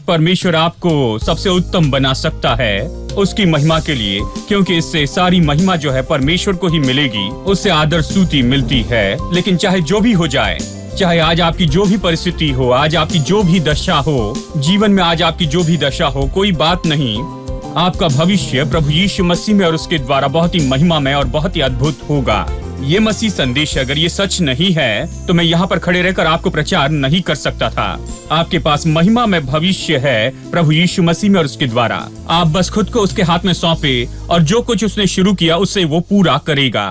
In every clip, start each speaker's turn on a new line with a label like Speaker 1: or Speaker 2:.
Speaker 1: परमेश्वर आपको सबसे उत्तम बना सकता है उसकी महिमा के लिए, क्योंकि इससे सारी महिमा जो है परमेश्वर को ही मिलेगी, उससे आदर स्तुति मिलती है। लेकिन चाहे जो भी हो जाए, चाहे आज आपकी जो भी परिस्थिति हो, आज आपकी जो भी दशा हो, जीवन में आज आपकी जो भी दशा हो, कोई बात नहीं, आपका भविष्य प्रभु यीशु मसीह में और उसके द्वारा बहुत ही महिमामय और बहुत ही अद्भुत होगा। ये मसीह संदेश अगर ये सच नहीं है तो मैं यहाँ पर खड़े रहकर आपको प्रचार नहीं कर सकता था। आपके पास महिमा में भविष्य है प्रभु यीशु मसीह में और उसके द्वारा। आप बस खुद को उसके हाथ में सौंपे और जो कुछ उसने शुरू किया उससे वो पूरा करेगा।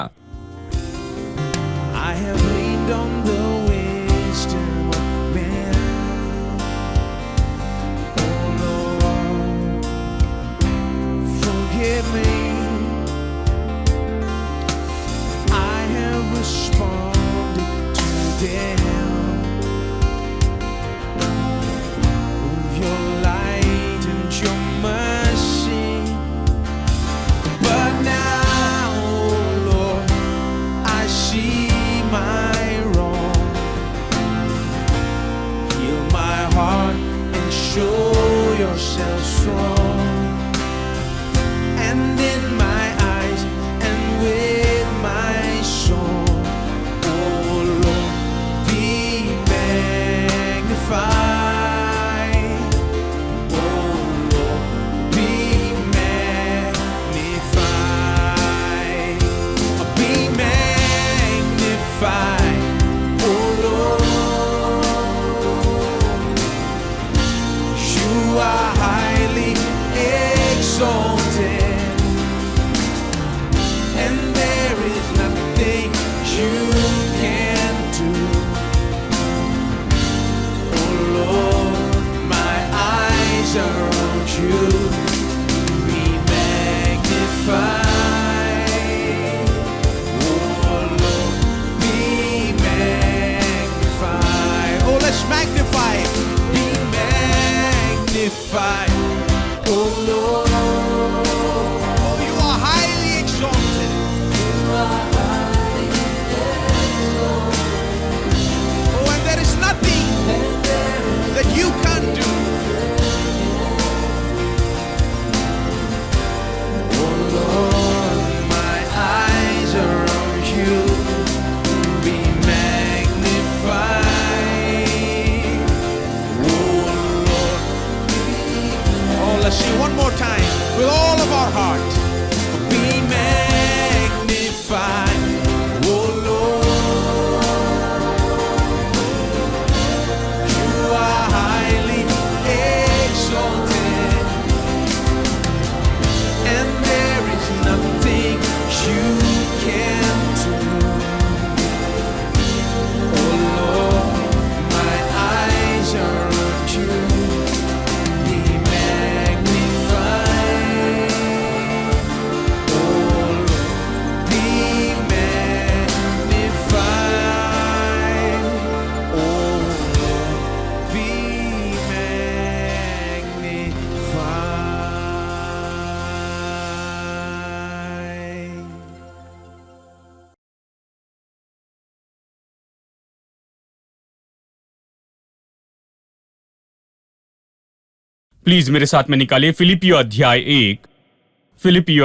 Speaker 1: प्लीज मेरे साथ में निकालिए फिलिपियो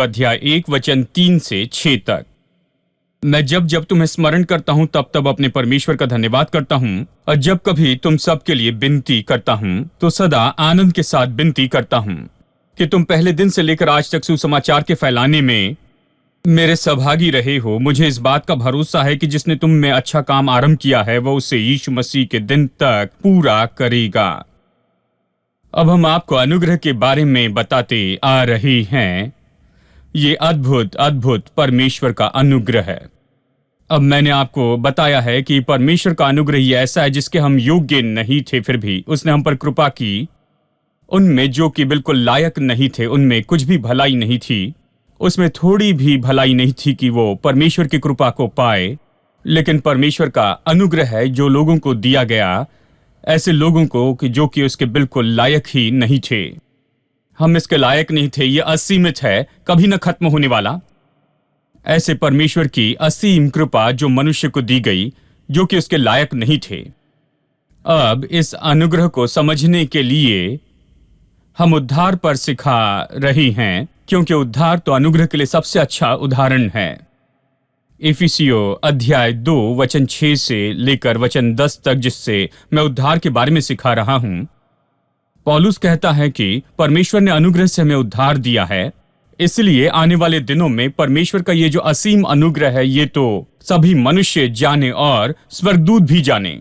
Speaker 1: अध्याय 1 वचन 3 से 6 तक। मैं जब जब तुम्हें स्मरण करता हूं तब तब अपने परमेश्वर का धन्यवाद करता हूं, और जब कभी तुम सब के लिए विनती करता हूं तो सदा आनंद के साथ विनती करता हूं कि तुम पहले दिन से लेकर आज तक सुसमाचार के फैलाने में मेरे सहभागी रहे हो। मुझे इस बात का भरोसा है कि जिसने तुम में अच्छा काम आरंभ किया है वह उसे यीशु मसीह के दिन तक पूरा करेगा। अब हम आपको अनुग्रह के बारे में बताते आ रहे हैं। ये अद्भुत अद्भुत परमेश्वर का अनुग्रह है। अब मैंने आपको बताया है कि परमेश्वर का अनुग्रह ही ऐसा है जिसके हम योग्य नहीं थे, फिर भी उसने हम पर कृपा की। उनमें जो कि बिल्कुल लायक नहीं थे, उनमें कुछ भी भलाई नहीं थी, उसमें थोड़ी भी भलाई नहीं थी कि वो परमेश्वर की कृपा को पाए। लेकिन परमेश्वर का अनुग्रह है जो लोगों को दिया गया, ऐसे लोगों को कि जो कि उसके बिल्कुल लायक ही नहीं थे। हम इसके लायक नहीं थे, ये असीमित है, कभी न खत्म होने वाला। ऐसे परमेश्वर की असीम कृपा जो मनुष्य को दी गई, जो कि उसके लायक नहीं थे। अब इस अनुग्रह को समझने के लिए हम उद्धार पर सिखा रही हैं, क्योंकि उद्धार तो अनुग्रह के लिए सबसे अच्छा उदाहरण है। इफिसियो अध्याय 2 वचन 6 से लेकर वचन 10 तक, जिससे मैं उद्धार के बारे में सिखा रहा हूं, पौलुस कहता है कि परमेश्वर ने अनुग्रह से हमें उद्धार दिया है। इसलिए आने वाले दिनों में परमेश्वर का ये जो असीम अनुग्रह है, ये तो सभी मनुष्य जाने और स्वर्गदूत भी जाने।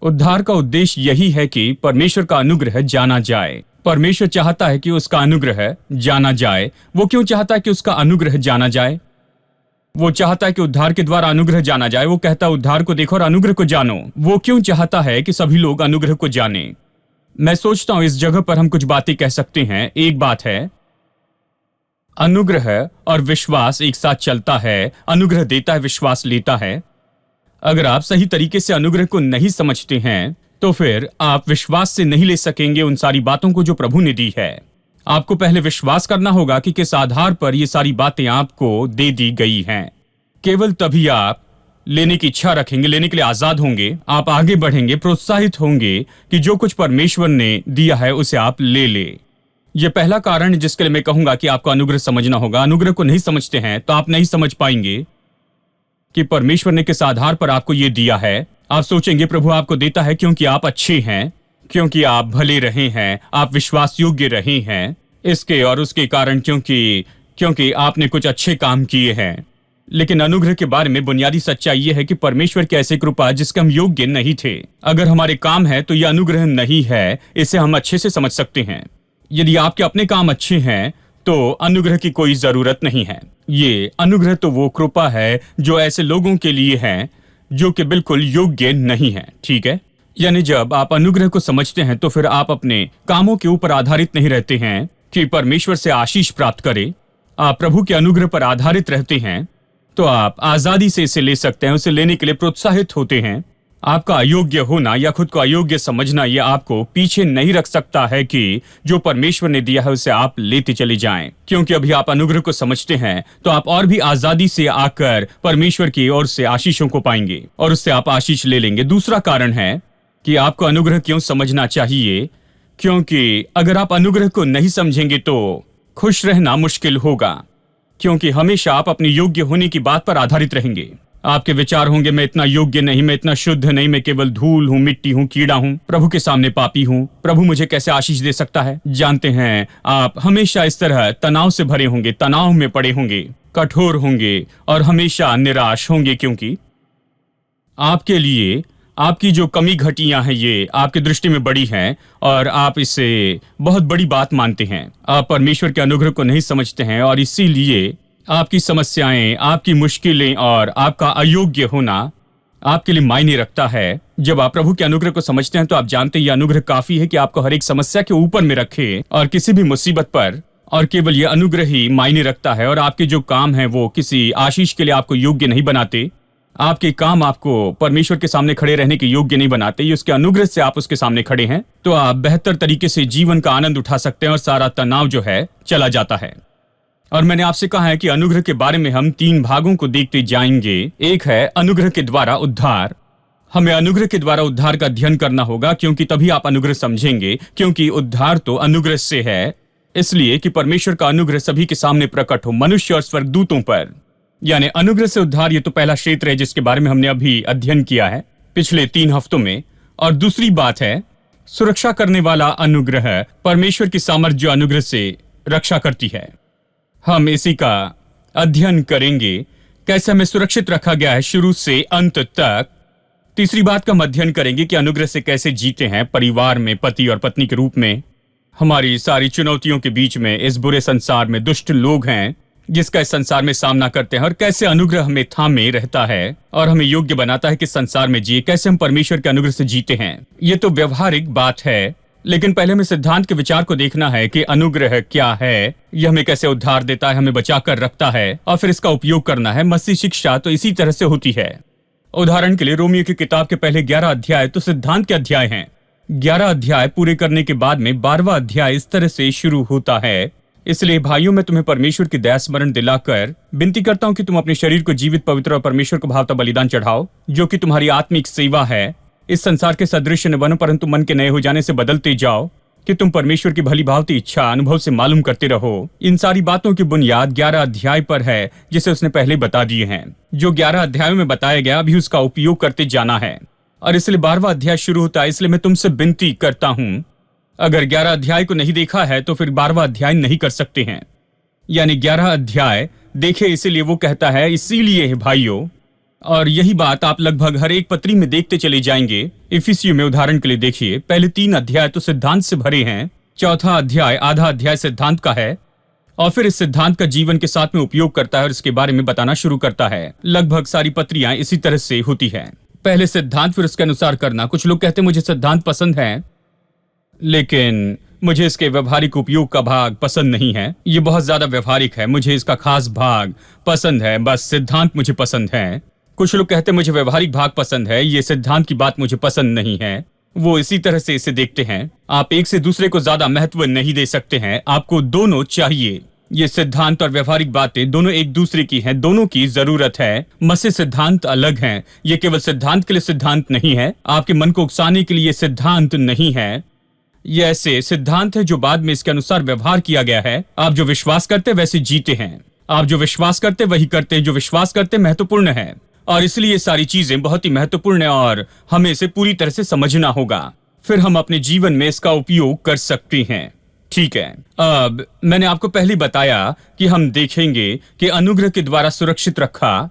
Speaker 1: उद्धार का उद्देश्य यही है कि परमेश्वर का अनुग्रह जाना जाए। परमेश्वर चाहता है कि उसका अनुग्रह जाना जाए। वो क्यों चाहता है कि उसका अनुग्रह जाना जाए? वो चाहता है कि उद्धार के द्वारा अनुग्रह जाना जाए। वो कहता है उद्धार को देखो और अनुग्रह को जानो। वो क्यों चाहता है कि सभी लोग अनुग्रह को जाने? मैं सोचता हूं इस जगह पर हम कुछ बातें कह सकते हैं। एक बात है, अनुग्रह और विश्वास एक साथ चलता है। अनुग्रह देता है, विश्वास लेता है। अगर आप सही तरीके से अनुग्रह को नहीं समझते हैं तो फिर आप विश्वास से नहीं ले सकेंगे उन सारी बातों को जो प्रभु ने दी है। आपको पहले विश्वास करना होगा कि किस आधार पर ये सारी बातें आपको दे दी गई हैं। केवल तभी आप लेने की इच्छा रखेंगे, लेने के लिए आजाद होंगे। आप आगे बढ़ेंगे, प्रोत्साहित होंगे कि जो कुछ परमेश्वर ने दिया है उसे आप ले ले। यह पहला कारण जिसके लिए मैं कहूंगा कि आपको अनुग्रह समझना होगा। अनुग्रह को नहीं समझते हैं तो आप नहीं समझ पाएंगे कि परमेश्वर ने किस आधार पर आपको यह दिया है। आप सोचेंगे प्रभु आपको देता है क्योंकि आप अच्छे हैं, क्योंकि आप भले रहे हैं, आप विश्वास योग्य रहे हैं, इसके और उसके कारण, क्योंकि आपने कुछ अच्छे काम किए हैं। लेकिन अनुग्रह के बारे में बुनियादी सच्चाई यह है कि परमेश्वर की ऐसी कृपा जिसके हम योग्य नहीं थे। अगर हमारे काम है तो यह अनुग्रह नहीं है। इसे हम अच्छे से समझ सकते हैं। यदि आपके अपने काम अच्छे हैं तो अनुग्रह की कोई जरूरत नहीं है। ये अनुग्रह तो वो कृपा है जो ऐसे लोगों के लिए है जो कि बिल्कुल योग्य नहीं है। ठीक है, यानी जब आप अनुग्रह को समझते हैं तो फिर आप अपने कामों के ऊपर आधारित नहीं रहते हैं कि परमेश्वर से आशीष प्राप्त करें। आप प्रभु के अनुग्रह पर आधारित रहते हैं तो आप आजादी से इसे ले सकते हैं। उसे लेने के लिए प्रोत्साहित होते हैं। आपका अयोग्य होना या खुद को अयोग्य समझना यह आपको पीछे नहीं रख सकता है कि जो परमेश्वर ने दिया है उसे आप लेते चले जाएं। क्योंकि अभी आप अनुग्रह को समझते हैं तो आप और भी आजादी से आकर परमेश्वर की ओर से आशीषों को पाएंगे और उससे आप आशीष ले लेंगे। दूसरा कारण है कि आपको अनुग्रह क्यों समझना चाहिए, क्योंकि अगर आप अनुग्रह को नहीं समझेंगे तो खुश रहना मुश्किल होगा। क्योंकि हमेशा आप अपने योग्य होने की बात पर आधारित रहेंगे। आपके विचार होंगे मैं इतना योग्य नहीं, मैं इतना शुद्ध नहीं, मैं केवल धूल हूँ, मिट्टी हूँ, कीड़ा हूँ, प्रभु के सामने पापी हूँ, प्रभु मुझे कैसे आशीष दे सकता है। जानते हैं आप हमेशा इस तरह तनाव से भरे होंगे, तनाव में पड़े होंगे, कठोर होंगे और हमेशा निराश होंगे, क्योंकि आपके लिए आपकी जो कमी घटियां हैं ये आपकी दृष्टि में बड़ी हैं और आप इसे बहुत बड़ी बात मानते हैं। आप परमेश्वर के अनुग्रह को नहीं समझते हैं और इसीलिए आपकी समस्याएं, आपकी मुश्किलें और आपका अयोग्य होना आपके लिए मायने रखता है। जब आप प्रभु के अनुग्रह को समझते हैं तो आप जानते हैं यह अनुग्रह काफी है कि आपको हर एक समस्या के ऊपर में रखे और किसी भी मुसीबत पर, और केवल यह अनुग्रह ही मायने रखता है। और आपके जो काम हैं वो किसी आशीष के लिए आपको योग्य नहीं बनाते। आपके काम आपको परमेश्वर के सामने खड़े रहने के योग्य नहीं बनाते। ये उसके अनुग्रह से आप उसके सामने खड़े हैं तो आप बेहतर तरीके से जीवन का आनंद उठा सकते हैं और सारा तनाव जो है चला जाता है। और मैंने आपसे कहा है कि अनुग्रह के बारे में हम 3 भागों को देखते जाएंगे। एक है अनुग्रह के द्वारा उद्धार। हमें अनुग्रह के द्वारा उद्धार का अध्ययन करना होगा, क्योंकि तभी आप अनुग्रह समझेंगे। क्योंकि उद्धार तो अनुग्रह से है, इसलिए कि परमेश्वर का अनुग्रह सभी के सामने प्रकट हो, मनुष्य और स्वर्गदूतों पर। यानी अनुग्रह से उद्धार, ये तो पहला क्षेत्र है जिसके बारे में हमने अभी अध्ययन किया है पिछले 3 हफ्तों में। और दूसरी बात है सुरक्षा करने वाला अनुग्रह, परमेश्वर की सामर्थ्य जो अनुग्रह से रक्षा करती है। हम इसी का अध्ययन करेंगे, कैसे हमें सुरक्षित रखा गया है शुरू से अंत तक। तीसरी बात का हम अध्ययन करेंगे कि अनुग्रह से कैसे जीते हैं परिवार में, पति और पत्नी के रूप में। हमारी सारी चुनौतियों के बीच में इस बुरे संसार में दुष्ट लोग हैं जिसका इस संसार में सामना करते हैं, और कैसे अनुग्रह हमें थामे रहता है और हमें योग्य बनाता है कि संसार में जिए। कैसे हम परमेश्वर के अनुग्रह से जीते हैं, ये तो व्यवहारिक बात है। लेकिन पहले हमें सिद्धांत के विचार को देखना है कि अनुग्रह क्या है, यह हमें कैसे उद्धार देता है, हमें बचा कर रखता है और फिर इसका उपयोग करना है। मसीह शिक्षा तो इसी तरह से होती है। उदाहरण के लिए रोमियो की किताब के पहले 11 अध्याय तो सिद्धांत के अध्याय हैं। 11 अध्याय पूरे करने के बाद में 12वां अध्याय इस तरह से शुरू होता है। इसलिए भाइयों, मैं तुम्हें परमेश्वर की दया स्मरण दिलाकर विनती करता हूं कि तुम अपने शरीर को जीवित, पवित्र और परमेश्वर को भावता बलिदान चढ़ाओ, जो कि तुम्हारी आत्मिक सेवा है। इस संसार के सदृश न बनो, परंतु मन के नए हो जाने से बदलते जाओ, कि तुम परमेश्वर की भली भांति इच्छा अनुभव से मालूम करते रहो। इन सारी बातों की बुनियाद 11 अध्याय पर है, जिसे उसने पहले बता दिए हैं। जो 11 अध्यायों में बताया गया, अभी उसका उपयोग करते जाना है। और इसलिए 12वां अध्याय शुरू होता है। इसलिए मैं तुमसे विनती करता हूं, अगर 11 अध्याय को नहीं देखा है तो फिर 12वां अध्याय नहीं कर सकते हैं। यानी 11 अध्याय देखे, इसीलिए वो कहता है इसीलिए भाइयों। और यही बात आप लगभग हर एक पत्री में देखते चले जाएंगे। इफिसियों में उदाहरण के लिए देखिए, पहले 3 अध्याय तो सिद्धांत से भरे हैं। चौथा अध्याय, आधा अध्याय सिद्धांत का है, और फिर इस सिद्धांत का जीवन के साथ में उपयोग करता है और इसके बारे में बताना शुरू करता है। लगभग सारी पत्रियां इसी तरह से होती है। पहले सिद्धांत, फिर उसके अनुसार करना। कुछ लोग कहते हैं मुझे सिद्धांत पसंद है, लेकिन मुझे इसके व्यवहारिक उपयोग का भाग पसंद नहीं है। ये बहुत ज्यादा व्यवहारिक है, मुझे इसका खास भाग पसंद है, बस सिद्धांत मुझे पसंद है। कुछ लोग कहते हैं मुझे व्यवहारिक भाग पसंद है, ये सिद्धांत की बात मुझे पसंद नहीं है। वो इसी तरह से इसे देखते हैं। आप एक से दूसरे को ज्यादा महत्व नहीं दे सकते हैं, आपको दोनों चाहिए। ये सिद्धांत और व्यवहारिक बातें दोनों एक दूसरे की हैं, दोनों की जरूरत है। मसीह सिद्धांत अलग हैं। ये केवल सिद्धांत के लिए सिद्धांत नहीं है, आपके मन को उकसाने के लिए सिद्धांत नहीं है। ये ऐसे सिद्धांत है जो बाद में इसके अनुसार व्यवहार किया गया है। आप जो विश्वास करते वैसे जीते हैं, आप जो विश्वास करते वही करते हैं। जो विश्वास करते महत्वपूर्ण है, और इसलिए ये सारी चीजें बहुत ही महत्वपूर्ण है और हमें इसे पूरी तरह से समझना होगा, फिर हम अपने जीवन में इसका उपयोग कर सकते हैं। ठीक है, अब मैंने आपको पहले बताया कि हम देखेंगे कि अनुग्रह के द्वारा सुरक्षित रखा।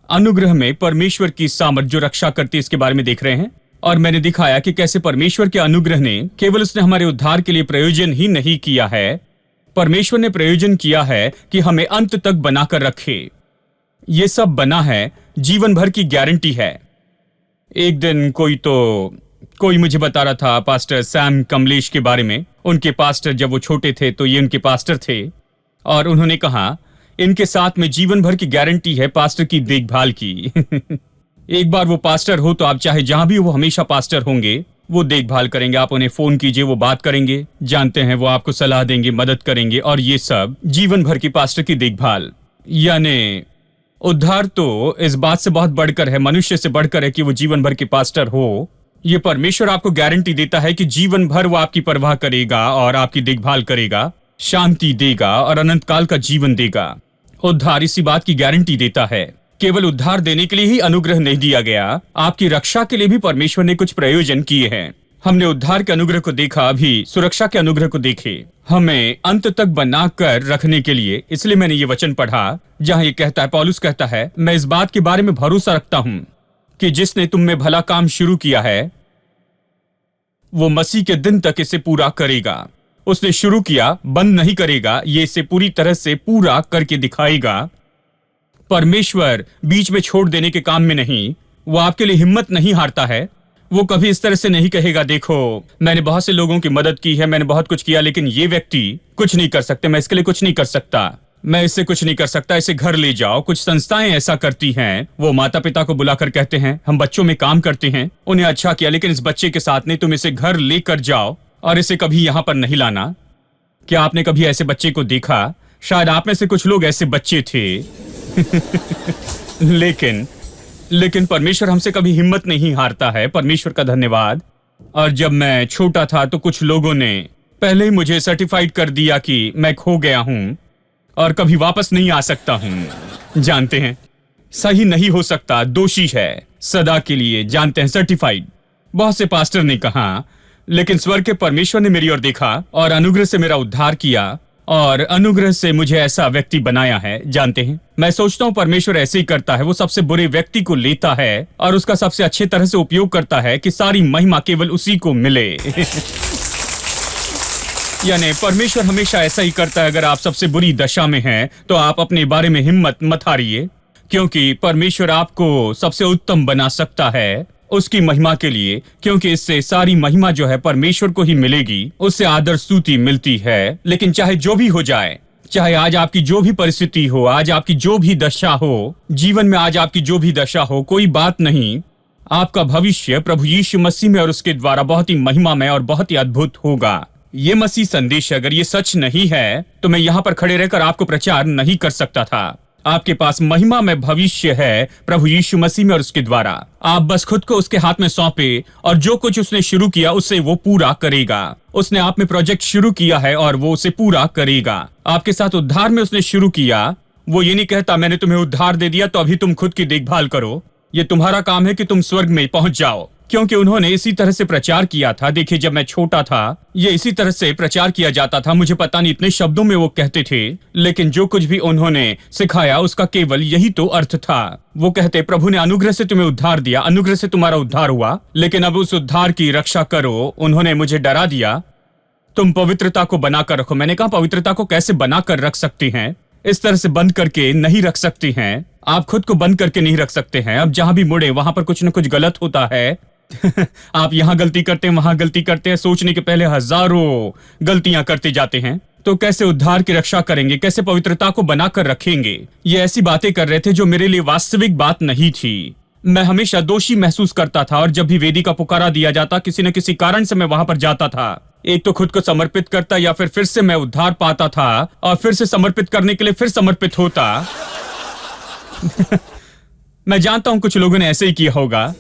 Speaker 1: अनुग्रह में परमेश्वर की सामर्थ जो रक्षा करती है, इसके बारे में देख रहे हैं। और मैंने दिखाया कि कैसे परमेश्वर के अनुग्रह ने केवल उसने हमारे उद्धार के लिए प्रयोजन ही नहीं किया है, परमेश्वर ने प्रयोजन किया है कि हमें अंत तक बनाकर रखे। ये सब बना है, जीवन भर की गारंटी है। एक दिन कोई मुझे बता रहा था पास्टर सैम कमलेश के बारे में। उनके पास्टर जब वो छोटे थे तो ये उनके पास्टर थे, और उन्होंने कहा इनके साथ में जीवन भर की गारंटी है पास्टर की देखभाल की। एक बार वो पास्टर हो तो आप चाहे जहां भी हो, वो हमेशा पास्टर होंगे। वो देखभाल करेंगे, आप उन्हें फोन कीजिए, वो बात करेंगे, जानते हैं, वो आपको सलाह देंगे, मदद करेंगे, और ये सब जीवन भर की पास्टर की देखभाल। यानी उद्धार तो इस बात से बहुत बढ़कर है, मनुष्य से बढ़कर है कि वो जीवन भर के पास्टर हो। ये परमेश्वर आपको गारंटी देता है कि जीवन भर वो आपकी परवाह करेगा और आपकी देखभाल करेगा, शांति देगा और अनंत काल का जीवन देगा। उद्धार इसी बात की गारंटी देता है। केवल उद्धार देने के लिए ही अनुग्रह नहीं दिया गया, आपकी रक्षा के लिए भी परमेश्वर ने कुछ प्रयोजन किए हैं। हमने उद्धार के अनुग्रह को देखा, अभी सुरक्षा के अनुग्रह को देखे, हमें अंत तक बनाकर रखने के लिए। इसलिए मैंने ये वचन पढ़ा जहां ये कहता है, पौलुस कहता है, मैं इस बात के बारे में भरोसा रखता हूं कि जिसने तुम में भला काम शुरू किया है वो मसीह के दिन तक इसे पूरा करेगा। उसने शुरू किया, बंद नहीं करेगा, ये इसे पूरी तरह से पूरा करके दिखाएगा। परमेश्वर बीच में छोड़ देने के काम में नहीं, वो आपके लिए हिम्मत नहीं हारता है। वो कभी इस तरह से नहीं कहेगा, देखो मैंने बहुत से लोगों की मदद की है, मैंने बहुत कुछ किया, लेकिन ये व्यक्ति कुछ नहीं कर सकते, मैं इसके लिए कुछ नहीं कर सकता, मैं इससे कुछ नहीं कर सकता, इसे घर ले जाओ। कुछ संस्थाएं ऐसा करती हैं, वो माता पिता को बुलाकर कहते हैं हम बच्चों में काम करते हैं, उन्हें अच्छा किया, लेकिन इस बच्चे के साथ नहीं, तुम इसे घर लेकर जाओ और इसे कभी यहाँ पर नहीं लाना। क्या आपने कभी ऐसे बच्चे को देखा? शायद आप में से कुछ लोग ऐसे बच्चे थे। लेकिन परमेश्वर हमसे कभी हिम्मत नहीं हारता है, परमेश्वर का धन्यवाद। और जब मैं छोटा था तो कुछ लोगों ने पहले ही मुझे सर्टिफाइड कर दिया कि मैं खो गया हूं और कभी वापस नहीं आ सकता हूं। जानते हैं, सही नहीं हो सकता, दोषी है सदा के लिए, जानते हैं, सर्टिफाइड। बहुत से पास्टर ने कहा, लेकिन स्वर्ग के परमेश्वर ने मेरी ओर देखा और अनुग्रह से मेरा उद्धार किया और अनुग्रह से मुझे ऐसा व्यक्ति बनाया है। जानते हैं, मैं सोचता हूं परमेश्वर ऐसे ही करता है, वो सबसे बुरे व्यक्ति को लेता है और उसका सबसे अच्छे तरह से उपयोग करता है कि सारी महिमा केवल उसी को मिले। यानी परमेश्वर हमेशा ऐसा ही करता है। अगर आप सबसे बुरी दशा में हैं तो आप अपने बारे में हिम्मत मत हारिए, क्योंकि परमेश्वर आपको सबसे उत्तम बना सकता है उसकी महिमा के लिए, क्योंकि इससे सारी महिमा जो है परमेश्वर को ही मिलेगी, उससे आदर स्तुति मिलती है। लेकिन चाहे जो भी हो जाए, चाहे आज आपकी जो भी परिस्थिति हो, आज आपकी जो भी दशा हो, जीवन में आज आपकी जो भी दशा हो, कोई बात नहीं, आपका भविष्य प्रभु यीशु मसीह में और उसके द्वारा बहुत ही महिमामय और बहुत ही अद्भुत होगा। ये मसीह संदेश, अगर ये सच नहीं है तो मैं यहाँ पर खड़े रहकर आपको प्रचार नहीं कर सकता था। आपके पास महिमा में भविष्य है प्रभु यीशु मसीह में और उसके द्वारा। आप बस खुद को उसके हाथ में सौंपे और जो कुछ उसने शुरू किया उसे वो पूरा करेगा। उसने आप में प्रोजेक्ट शुरू किया है और वो उसे पूरा करेगा। आपके साथ उद्धार में उसने शुरू किया। वो ये नहीं कहता मैंने तुम्हें उद्धार दे दिया तो अभी तुम खुद की देखभाल करो, ये तुम्हारा काम है कि तुम स्वर्ग में पहुंच जाओ। क्योंकि उन्होंने इसी तरह से प्रचार किया था। देखिए, जब मैं छोटा था ये इसी तरह से प्रचार किया जाता था। मुझे पता नहीं इतने शब्दों में वो कहते थे, लेकिन जो कुछ भी उन्होंने सिखाया उसका केवल यही तो अर्थ था। वो कहते प्रभु ने अनुग्रह से तुम्हें उद्धार दिया, अनुग्रह से तुम्हारा उद्धार हुआ, लेकिन अब उस उद्धार की रक्षा करो। उन्होंने मुझे डरा दिया, तुम पवित्रता को बनाकर रखो। मैंने कहा पवित्रता को कैसे बनाकर रख सकती हैं? इस तरह से बंद करके नहीं रख सकती हैं। आप खुद को बंद करके नहीं रख सकते हैं। अब जहां भी मुड़े वहां पर कुछ न कुछ गलत होता है। आप यहाँ गलती करते हैं, वहां गलती करते हैं, सोचने के पहले हजारों गलतियां करते जाते हैं। तो कैसे उद्धार की रक्षा करेंगे, कैसे पवित्रता को बनाकर रखेंगे? ये ऐसी बातें कर रहे थे जो मेरे लिए वास्तविक बात नहीं थी। मैं हमेशा दोषी महसूस करता था और जब भी वेदी का पुकारा दिया जाता किसी न किसी कारण से मैं वहां पर जाता था। एक तो खुद को समर्पित करता या फिर से मैं उद्धार पाता था और फिर से समर्पित करने के लिए फिर समर्पित होता। मैं जानता हूं कुछ लोगों ने ऐसे ही किया होगा।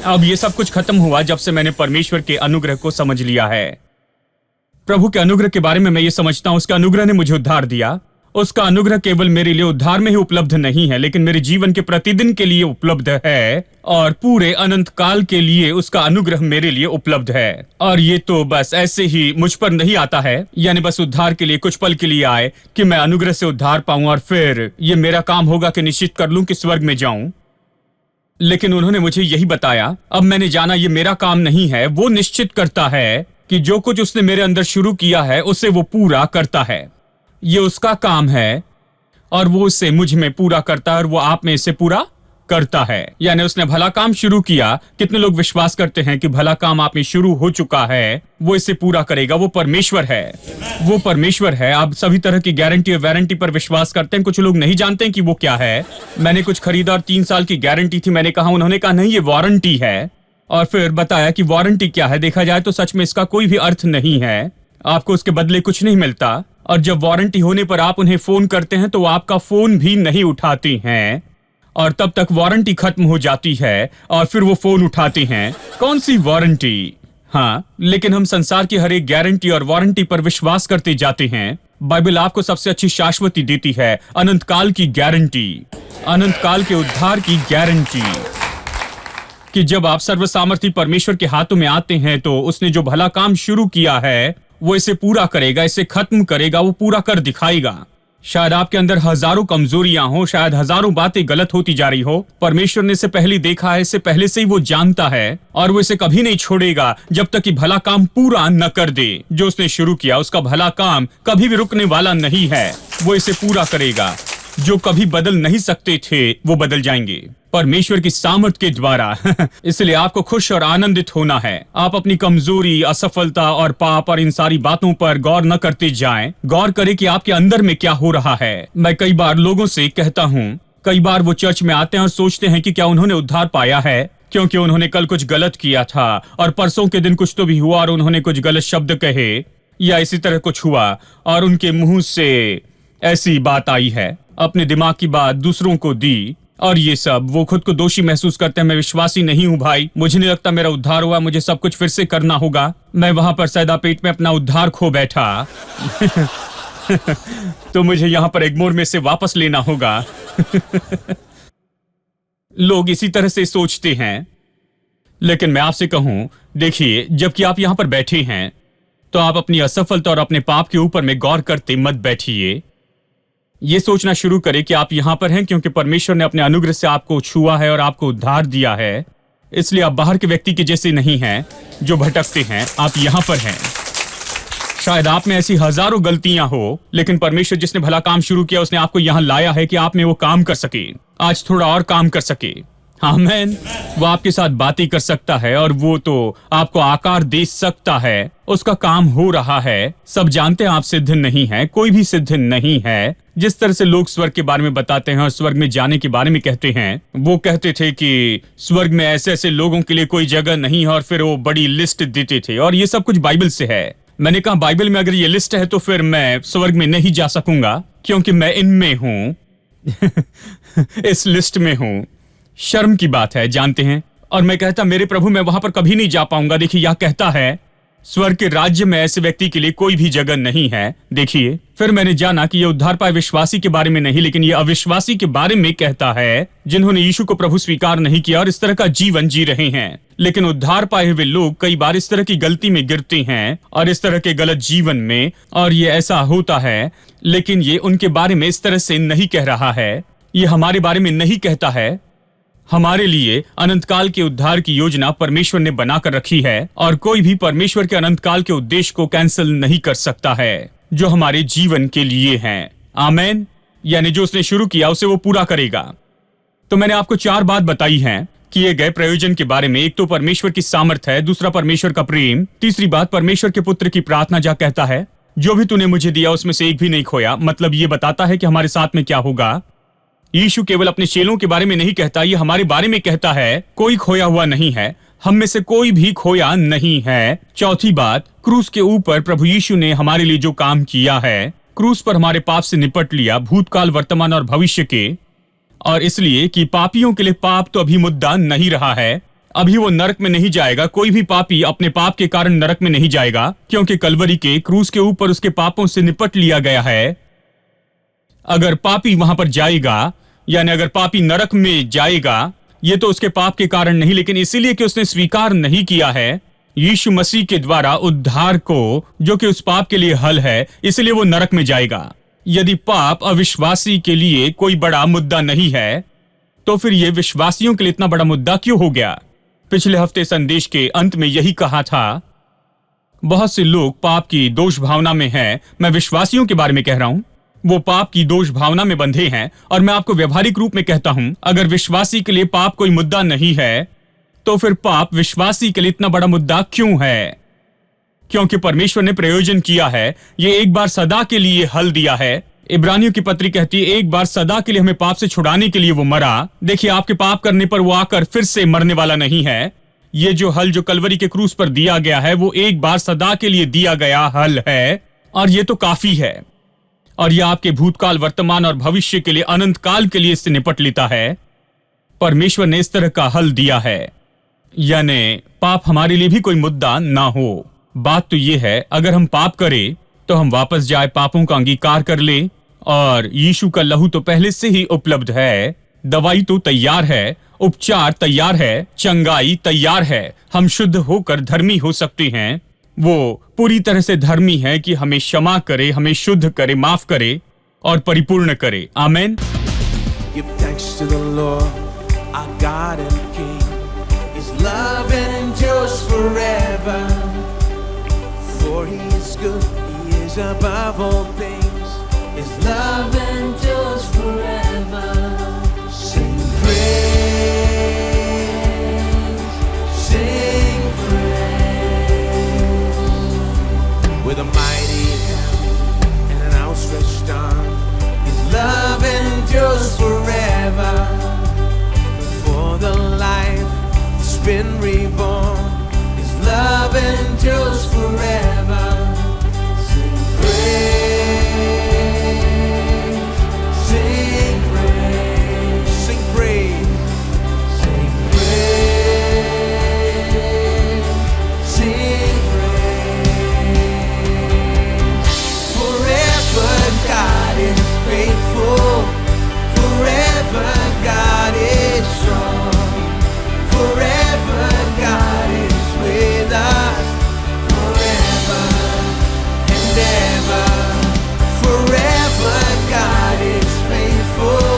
Speaker 1: अब ये सब कुछ खत्म हुआ जब से मैंने परमेश्वर के अनुग्रह को समझ लिया है। प्रभु के अनुग्रह के बारे में मैं ये समझता हूं, उसका अनुग्रह ने मुझे उद्धार दिया। उसका अनुग्रह केवल मेरे लिए उद्धार में ही उपलब्ध नहीं है, लेकिन मेरे जीवन के प्रतिदिन के लिए उपलब्ध है और पूरे अनंत काल के लिए उसका अनुग्रह मेरे लिए उपलब्ध है। और ये तो बस ऐसे ही मुझ पर नहीं आता है, यानी बस उद्धार के लिए कुछ पल के लिए आए कि मैं अनुग्रह से उद्धार पाऊं और फिर ये मेरा काम होगा कि निश्चित कर लूं कि स्वर्ग में जाऊं। लेकिन उन्होंने मुझे यही बताया, अब मैंने जाना ये मेरा काम नहीं है। वो निश्चित करता है कि जो कुछ उसने मेरे अंदर शुरू किया है उसे वो पूरा करता है। ये उसका काम है और वो उसे मुझ में पूरा करता है और वो आप में इसे पूरा करता है। यानी उसने भला काम शुरू किया। कितने लोग विश्वास करते हैं कि भला काम आप में शुरू हो चुका है, वो इसे पूरा करेगा। वो परमेश्वर है, वो परमेश्वर है। आप सभी तरह की गारंटी और वारंटी पर विश्वास करते हैं। कुछ लोग नहीं जानते हैं कि वो क्या है। मैंने कुछ खरीदा और 3 साल की गारंटी थी। मैंने कहा, उन्होंने कहा नहीं ये वारंटी है, और फिर बताया कि वारंटी क्या है। देखा जाए तो सच में इसका कोई भी अर्थ नहीं है, आपको उसके बदले कुछ नहीं मिलता। और जब वारंटी होने पर आप उन्हें फोन करते हैं तो वो आपका फोन भी नहीं उठाती हैं और तब तक वारंटी खत्म हो जाती है और फिर वो फोन उठाती हैं। कौन सी वारंटी? हाँ, लेकिन हम संसार की हर एक गारंटी और वारंटी पर विश्वास करते जाते हैं। बाइबल आपको सबसे अच्छी शाश्वती देती है, अनंत काल की गारंटी, अनंत काल के उद्धार की गारंटी, कि जब आप सर्वसामर्थी परमेश्वर के हाथों में आते हैं तो उसने जो भला काम शुरू किया है वो इसे पूरा करेगा, इसे खत्म करेगा, वो पूरा कर दिखाएगा। शायद आपके अंदर हजारों कमजोरियां हो, शायद हजारों बातें गलत होती जा रही हो। परमेश्वर ने इसे पहले देखा है, इसे पहले से ही वो जानता है और वो इसे कभी नहीं छोड़ेगा जब तक कि भला काम पूरा न कर दे। जो उसने शुरू किया उसका भला काम कभी भी रुकने वाला नहीं है, वो इसे पूरा करेगा। जो कभी बदल नहीं सकते थे वो बदल जाएंगे परमेश्वर की सामर्थ के द्वारा। इसलिए आपको खुश और आनंदित होना है। आप अपनी कमजोरी, असफलता और पाप और इन सारी बातों पर गौर न करते जाएं। गौर करें कि आपके अंदर में क्या हो रहा है। मैं कई बार लोगों से कहता हूँ, कई बार वो चर्च में आते हैं और सोचते हैं कि क्या उन्होंने उद्धार पाया है, क्योंकि उन्होंने कल कुछ गलत किया था और परसों के दिन कुछ तो भी हुआ और उन्होंने कुछ गलत शब्द कहे या इसी तरह कुछ हुआ और उनके मुंह से ऐसी बात आई है, अपने दिमाग की बात दूसरों को दी और ये सब। वो खुद को दोषी महसूस करते हैं। मैं विश्वासी नहीं हूँ भाई, मुझे नहीं लगता मेरा उद्धार हुआ, मुझे सब कुछ फिर से करना होगा। मैं वहां पर सैदा पेट में अपना उद्धार खो बैठा। तो मुझे यहाँ पर एग्मोर में से वापस लेना होगा। लोग इसी तरह से सोचते हैं, लेकिन मैं आपसे कहूं, देखिए, जबकि आप यहाँ पर बैठे हैं तो आप अपनी असफलता और अपने पाप के ऊपर में गौर करते मत बैठिए। ये सोचना शुरू करें कि आप यहाँ पर हैं क्योंकि परमेश्वर ने अपने अनुग्रह से आपको छुआ है और आपको उद्धार दिया है। इसलिए आप बाहर के व्यक्ति के जैसे नहीं हैं जो भटकते हैं, आप यहाँ पर हैं। शायद आप में ऐसी हजारों गलतियां हो, लेकिन परमेश्वर जिसने भला काम शुरू किया उसने आपको यहाँ लाया है कि आप में वो काम कर सके, आज थोड़ा और काम कर सके। आमीन। वो आपके साथ बातें कर सकता है और वो तो आपको आकार दे सकता है, उसका काम हो रहा है। सब जानते हैं आप सिद्ध नहीं हैं, कोई भी सिद्ध नहीं है। जिस तरह से लोग स्वर्ग के बारे में बताते हैं और स्वर्ग में जाने के बारे में कहते हैं, वो कहते थे कि स्वर्ग में ऐसे ऐसे लोगों के लिए कोई जगह नहीं है और फिर वो बड़ी लिस्ट देते थे और ये सब कुछ बाइबल से है। मैंने कहा बाइबल में अगर ये लिस्ट है तो फिर मैं स्वर्ग में नहीं जा सकूंगा क्योंकि मैं इनमें हूं। इस लिस्ट में हूं। शर्म की बात है, जानते हैं। और मैं कहता मेरे प्रभु मैं वहां पर कभी नहीं जा पाऊंगा। देखिए यह कहता है स्वर्ग के राज्य में ऐसे व्यक्ति के लिए कोई भी जगह नहीं है। देखिए, फिर मैंने जाना कि यह उद्धार पाए विश्वासी के बारे में नहीं, लेकिन यह अविश्वासी के बारे में कहता है, जिन्होंने यीशु को प्रभु स्वीकार नहीं किया और इस तरह का जीवन जी रहे हैं। लेकिन उद्धार पाए हुए लोग कई बार इस तरह की गलती में गिरते हैं और इस तरह के गलत जीवन में, और ये ऐसा होता है। लेकिन ये उनके बारे में इस तरह से नहीं कह रहा है, ये हमारे बारे में नहीं कहता है। हमारे लिए अनंतकाल के उद्धार की योजना परमेश्वर ने बनाकर रखी है, और कोई भी परमेश्वर के अनंतकाल के उद्देश्य को कैंसिल नहीं कर सकता है जो हमारे जीवन के लिए हैं। आमेन। यानी जो उसने शुरू किया उसे वो पूरा करेगा। तो मैंने आपको 4 बात बताई हैं किए गए प्रयोजन के बारे में। एक तो परमेश्वर की सामर्थ है, दूसरा परमेश्वर का प्रेम, तीसरी बात परमेश्वर के पुत्र की प्रार्थना, जा कहता है जो भी तूने मुझे दिया उसमें से एक भी नहीं खोया। मतलब ये बताता है कि हमारे साथ में क्या होगा। यीशु केवल अपने चेलों के बारे में नहीं कहता, ये हमारे बारे में कहता है। कोई खोया हुआ नहीं है, हम में से कोई भी खोया नहीं है। चौथी बात, क्रूस के ऊपर प्रभु यीशु ने हमारे लिए जो काम किया है, क्रूस पर हमारे पाप से निपट लिया, भूतकाल, वर्तमान और भविष्य के। और इसलिए कि पापियों के लिए पाप तो अभी मुद्दा नहीं रहा है, अभी वो नरक में नहीं जाएगा। कोई भी पापी अपने पाप के कारण नरक में नहीं जाएगा, क्योंकि कलवरी के क्रूस के ऊपर उसके पापों से निपट लिया गया है। अगर पापी वहां पर जाएगा, यानी अगर पापी नरक में जाएगा, ये तो उसके पाप के कारण नहीं, लेकिन इसीलिए कि उसने स्वीकार नहीं किया है यीशु मसीह के द्वारा उद्धार को, जो कि उस पाप के लिए हल है, इसलिए वो नरक में जाएगा। यदि पाप अविश्वासी के लिए कोई बड़ा मुद्दा नहीं है, तो फिर ये विश्वासियों के लिए इतना बड़ा मुद्दा क्यों हो गया? पिछले हफ्ते संदेश के अंत में यही कहा था, बहुत से लोग पाप की दोष भावना में हैं। मैं विश्वासियों के बारे में कह रहा हूं, वो पाप की दोष भावना में बंधे हैं। और मैं आपको व्यवहारिक रूप में कहता हूं, अगर विश्वासी के लिए पाप कोई मुद्दा नहीं है, तो फिर पाप विश्वासी के लिए इतना बड़ा मुद्दा क्यों है? क्योंकि परमेश्वर ने प्रयोजन किया है, ये एक बार सदा के लिए हल दिया है। इब्रानियों की पत्री कहती है, एक बार सदा के लिए हमें पाप से छुड़ाने के लिए वो मरा। देखिए, आपके पाप करने पर वो आकर फिर से मरने वाला नहीं है। ये जो हल जो कलवरी के क्रूस पर दिया गया है, वो एक बार सदा के लिए दिया गया हल है, और ये तो काफी है। और यह आपके भूतकाल, वर्तमान और भविष्य के लिए, अनंत काल के लिए इससे निपट लेता है। परमेश्वर ने इस तरह का हल दिया है, यानी पाप हमारे लिए भी कोई मुद्दा ना हो। बात तो यह है, अगर हम पाप करें तो हम वापस जाए, पापों का अंगीकार कर ले, और यीशु का लहू तो पहले से ही उपलब्ध है। दवाई तो तैयार है, उपचार तैयार है, चंगाई तैयार है। हम शुद्ध होकर धर्मी हो सकते हैं। वो पूरी तरह से धर्मी है कि हमें क्षमा करे, हमें शुद्ध करे, माफ करे और परिपूर्ण करे। आमेन।
Speaker 2: Give thanks to the Lord, our God and King. His love endures forever. For He is good, He is above all things. His love endures forever. Sing praise, sing praise. With a mighty hand and an outstretched arm, His love endures forever. For the life that's been reborn, His love endures forever. Sing praise, sing praise, sing praise, sing praise, sing praise. Forever God is faithful, forever God is strong, forever God is with us, forever and ever. Forever God is faithful,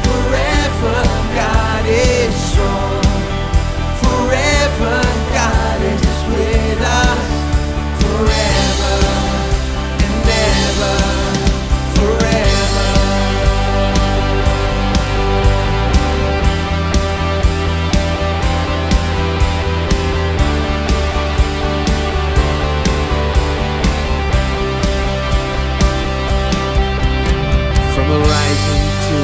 Speaker 2: forever God is strong, forever God is with us, forever and ever, forever. From the rising to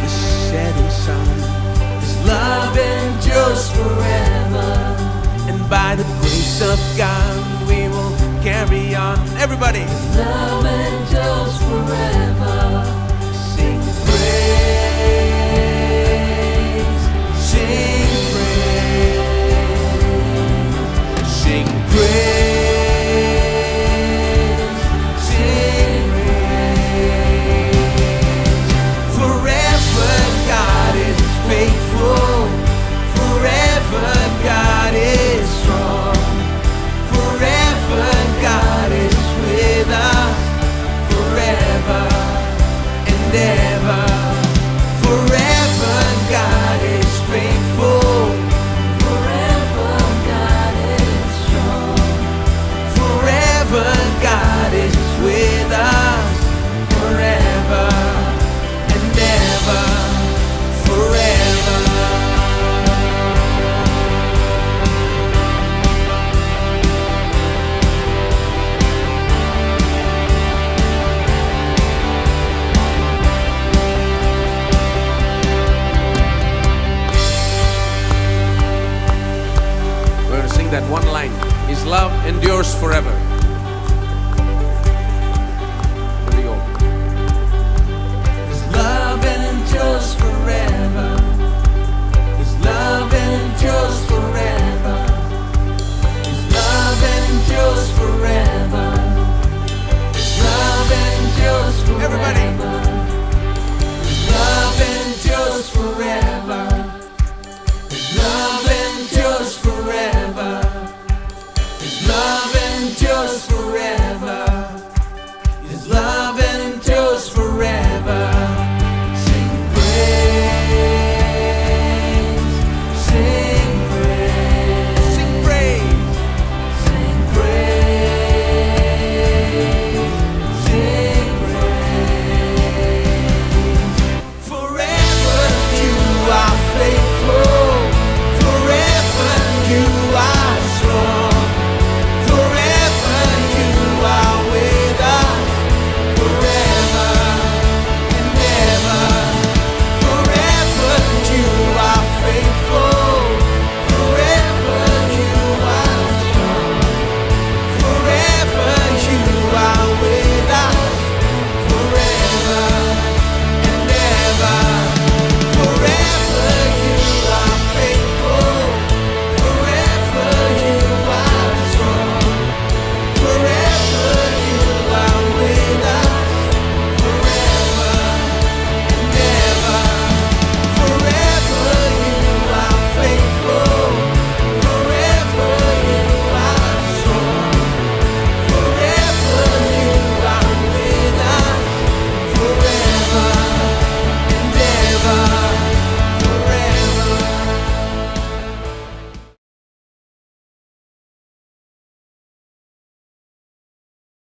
Speaker 2: the setting sun, His love endures forever. And by the grace of God, we will carry on. Everybody, His love endures forever. Sing praise, sing praise, sing praise. endures forever.